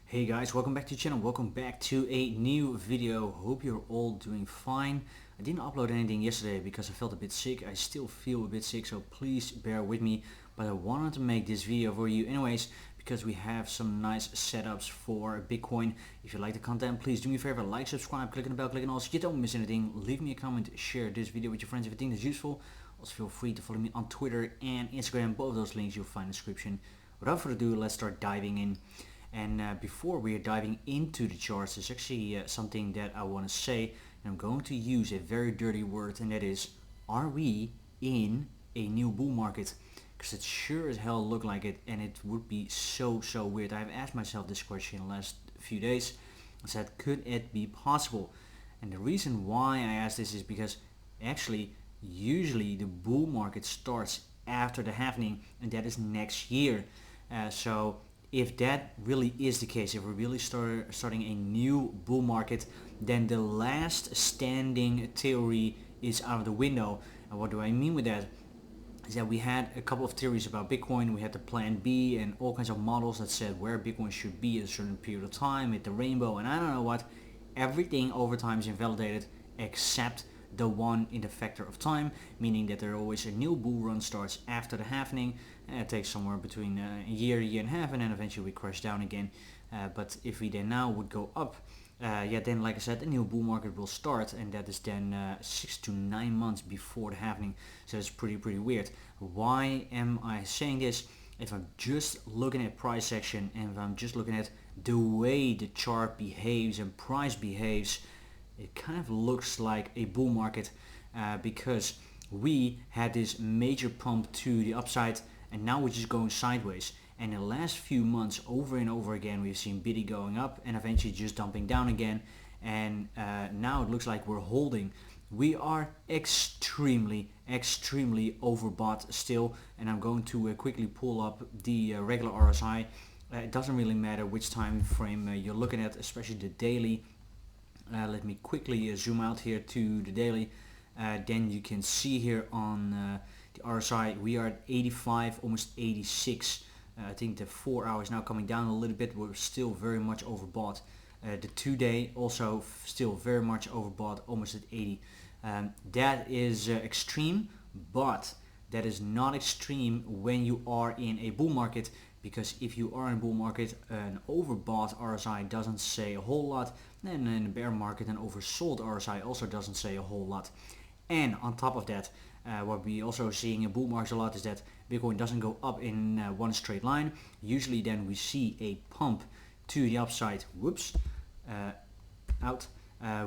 Hey guys, welcome back to the channel, welcome back to a new video. Hope you're all doing fine. I didn't upload anything yesterday because I felt a bit sick. I still feel a bit sick, so please bear with me. But I wanted to make this video for you anyways, because we have some nice setups for Bitcoin. If you like the content, please do me a favor, like, subscribe, click on the bell, click on all so you don't miss anything. Leave me a comment, share this video with your friends if you think it's useful. Also feel free to follow me on Twitter and Instagram. Both of those links you'll find in the description. Without further ado, let's start diving in. And before we are diving into the charts, there's actually something that I want to say, and I'm going to use a very dirty word, and that is, are we in a new bull market? Because it sure as hell looked like it, and it would be so weird. I've asked myself this question in the last few days. I said, could it be possible? And the reason why I asked this is because actually usually the bull market starts after the halving, and that is next year. So if that really is the case, if we're really starting a new bull market, then the last standing theory is out of the window. And what do I mean with that? Is that we had a couple of theories about Bitcoin. We had the plan B and all kinds of models that said where Bitcoin should be at a certain period of time, at the rainbow, and I don't know what. Everything over time is invalidated except the one in the factor of time, meaning that there always a new bull run starts after the halving. It takes somewhere between a year and a half, and then eventually we crash down again. But if we then now would go up, then like I said, the new bull market will start, and that is then 6 to 9 months before the halving. So it's pretty weird. Why am I saying this? If I'm just looking at price action, and if I'm just looking at the way the chart behaves and price behaves, it kind of looks like a bull market, because we had this major pump to the upside, and now we're just going sideways. And in the last few months, over and over again, we've seen Bitty going up and eventually just dumping down again. And now it looks like we're holding. We are extremely overbought still, and I'm going to quickly pull up the regular RSI. It doesn't really matter which time frame you're looking at, especially the daily. Let me quickly zoom out here to the daily. Then you can see here on the RSI we are at 85, almost 86. I think the 4 hours now coming down a little bit. We're still very much overbought. The 2-day also still very much overbought, almost at 80. That is extreme, but that is not extreme when you are in a bull market, because if you are in a bull market, an overbought RSI doesn't say a whole lot, and in a bear market an oversold RSI also doesn't say a whole lot. And on top of that, what we also seeing in bull markets a lot is that Bitcoin doesn't go up in one straight line. Usually then we see a pump to the upside.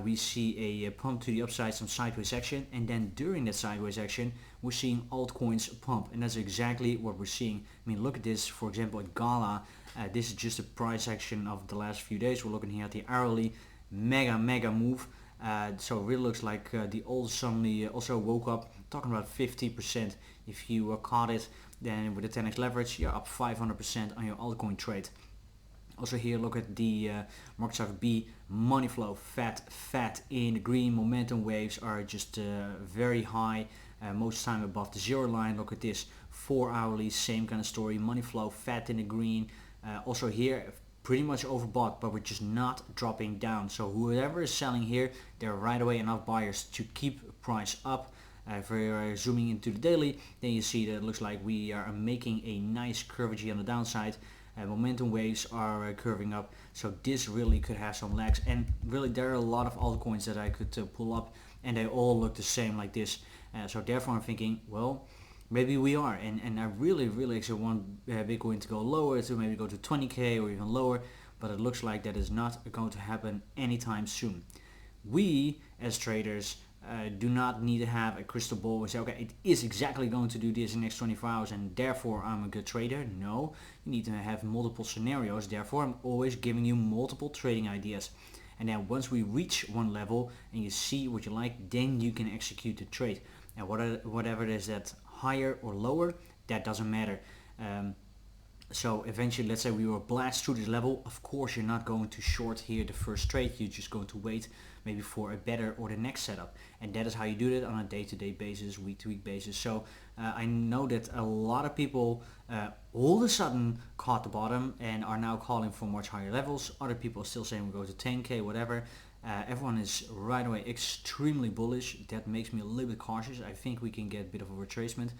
We see a pump to the upside, some sideways action, and then during that sideways action we're seeing altcoins pump, and that's exactly what we're seeing. I mean, look at this, for example, at Gala. This is just a price action of the last few days. We're looking here at the hourly, mega move. So it really looks like the old suddenly also woke up, talking about 50%. If you caught it, then with the 10x leverage, you're up 500% on your altcoin trade. Also here, look at the market Cipher B, money flow, fat in the green. Momentum waves are just very high, most time above the zero line. Look at this, 4 hourly, same kind of story, money flow, fat in the green. Also here, pretty much overbought, but we're just not dropping down. So whoever is selling here, there are right away enough buyers to keep price up. If we're zooming into the daily, then you see that it looks like we are making a nice curvature on the downside. Momentum waves are curving up, so this really could have some lags. And really, there are a lot of altcoins that I could pull up, and they all look the same like this. So therefore I'm thinking, well, maybe we are, and I really actually want Bitcoin to go lower, to maybe go to 20k or even lower, but it looks like that is not going to happen anytime soon. We as traders do not need to have a crystal ball and say, okay, it is exactly going to do this in the next 24 hours and therefore I'm a good trader. No, you need to have multiple scenarios. Therefore I'm always giving you multiple trading ideas, and then once we reach one level and you see what you like, then you can execute the trade. And whatever it is, that higher or lower, that doesn't matter. So eventually, let's say we were blast through this level, of course you're not going to short here the first trade, you're just going to wait maybe for a better or the next setup. And that is how you do it on a day-to-day basis, week-to-week basis. So I know that a lot of people all of a sudden caught the bottom and are now calling for much higher levels. Other people are still saying we go to 10k, whatever. Everyone is right away extremely bullish. That makes me a little bit cautious. I think we can get a bit of a retracement.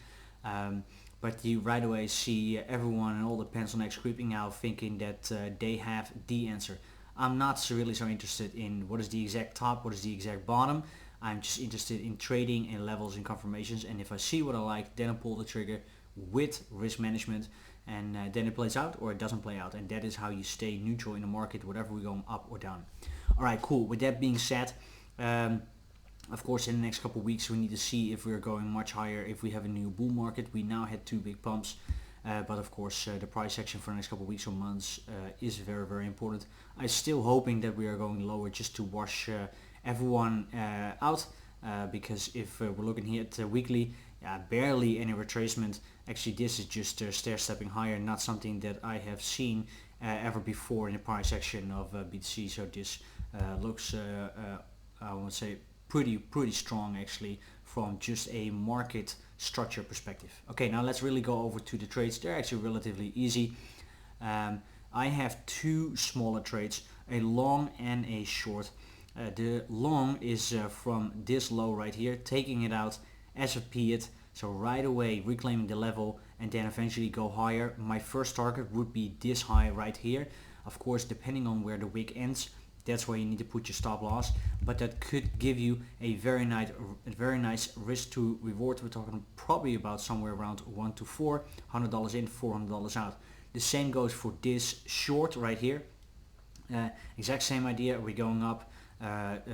But you right away see everyone and all the pencil necks creeping out thinking that they have the answer. I'm not really so interested in what is the exact top, what is the exact bottom. I'm just interested in trading and levels and confirmations, and if I see what I like, then I pull the trigger with risk management, and then it plays out or it doesn't play out. And that is how you stay neutral in the market, whatever we're going up or down. Alright, cool. With that being said, of course, in the next couple of weeks, we need to see if we're going much higher, if we have a new bull market. We now had 2 big pumps, but of course, the price action for the next couple of weeks or months is very, very important. I'm still hoping that we are going lower just to wash everyone out, because if we're looking here at weekly, barely any retracement. Actually, this is just stair-stepping higher, not something that I have seen ever before in the price action of BTC. So this looks, I would say, pretty strong actually from just a market structure perspective. Okay, now let's really go over to the trades. They're actually relatively easy. I have 2 smaller trades, a long and a short. The long is from this low right here, taking it out, SFP it, so right away reclaiming the level and then eventually go higher. My first target would be this high right here. Of course, depending on where the wick ends, that's where you need to put your stop loss, but that could give you a very nice risk to reward. We're talking probably about somewhere around 1 to 4, $100 in, $400 out. The same goes for this short right here. Exact same idea. We're going up,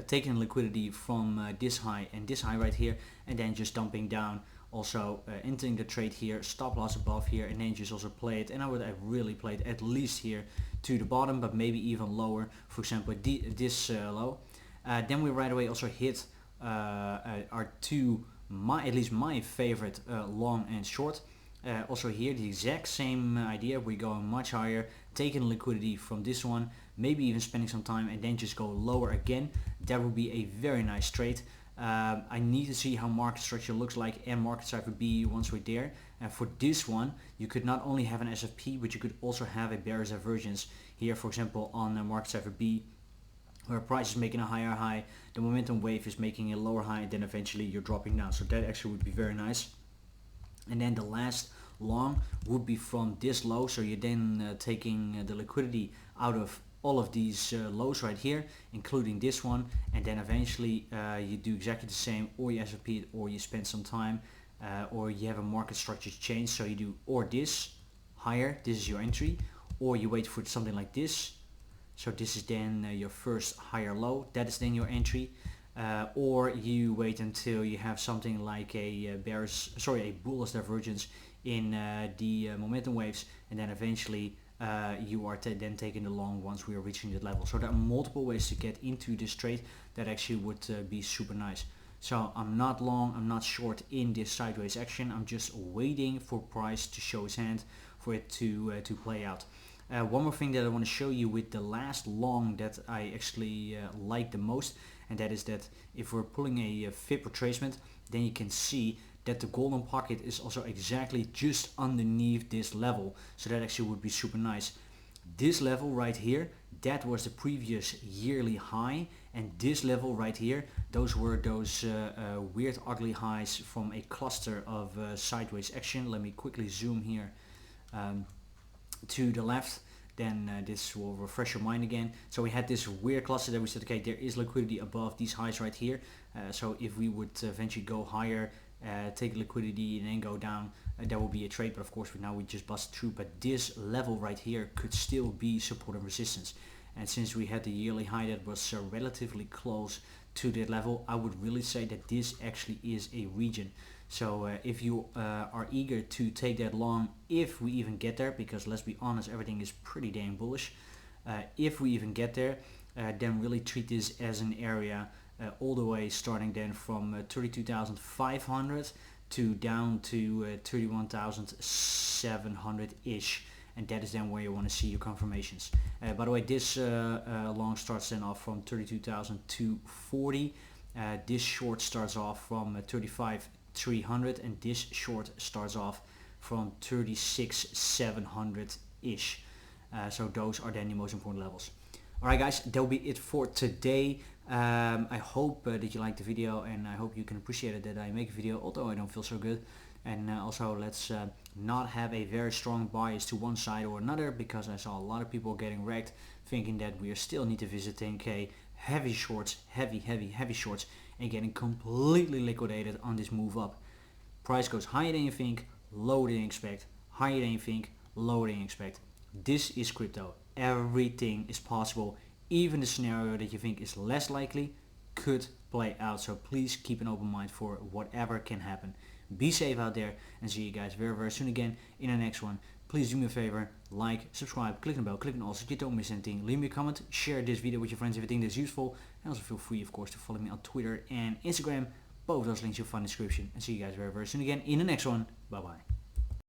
taking liquidity from this high and this high right here, and then just dumping down. Also entering the trade here, stop loss above here, and then just also play it. And I would have really played at least here to the bottom, but maybe even lower, for example this low. Then we right away also hit our 2, at least my favorite long and short. Also here the exact same idea, we're going much higher, taking liquidity from this one, maybe even spending some time and then just go lower again. That would be a very nice trade. I need to see how market structure looks like and market Cipher B once we're there. For this one, you could not only have an SFP, but you could also have a bearish divergence here, for example, on market Cipher B, where price is making a higher high, the momentum wave is making a lower high, and then eventually you're dropping down. So that actually would be very nice. And then the last long would be from this low, so you're then taking the liquidity out of all of these lows right here, including this one, and then eventually you do exactly the same, or you SFP it, or you spend some time, or you have a market structure change, so you do or this higher, this is your entry, or you wait for something like this, so this is then your first higher low, that is then your entry, or you wait until you have something like a bullish divergence in the momentum waves, and then eventually you are then taking the long once we are reaching that level. So there are multiple ways to get into this trade that actually would be super nice. So I'm not long, I'm not short in this sideways action. I'm just waiting for price to show his hand for it to play out. One more thing that I want to show you with the last long that I actually like the most, and that is that if we're pulling a fib retracement, then you can see that the golden pocket is also exactly just underneath this level. So that actually would be super nice. This level right here, that was the previous yearly high, and this level right here, those were those weird ugly highs from a cluster of sideways action. Let me quickly zoom here to the left, then this will refresh your mind again. So we had this weird cluster that we said, okay, there is liquidity above these highs right here, so if we would eventually go higher, take liquidity and then go down, that will be a trade. But of course we just busted through, but this level right here could still be support and resistance, and since we had the yearly high that was relatively close to that level, I would really say that this actually is a region. So if you are eager to take that long, if we even get there, because let's be honest, everything is pretty damn bullish, if we even get there, then really treat this as an area all the way starting then from 32,500 to down to 31,700 ish, and that is then where you want to see your confirmations. By the way, this long starts then off from 32,240. This short starts off from 35,300, and this short starts off from 36,700 ish. So those are then the most important levels. Alright guys, that will be it for today. I hope that you liked the video, and I hope you can appreciate it that I make a video, although I don't feel so good. And also let's not have a very strong bias to one side or another, because I saw a lot of people getting wrecked thinking that we still need to visit 10k, heavy shorts, heavy shorts, and getting completely liquidated on this move up. Price goes higher than you think, lower than you expect, higher than you think, lower than you expect. This is crypto. Everything is possible. Even the scenario that you think is less likely could play out. So please keep an open mind for whatever can happen. Be safe out there, and see you guys very soon again in the next one. Please do me a favor, like, subscribe, click on the bell, click on all so you don't miss anything. Leave me a comment, share this video with your friends if you think this is useful, and also feel free of course to follow me on Twitter and Instagram. Both those links you'll find in the description, and see you guys very soon again in the next one. Bye bye.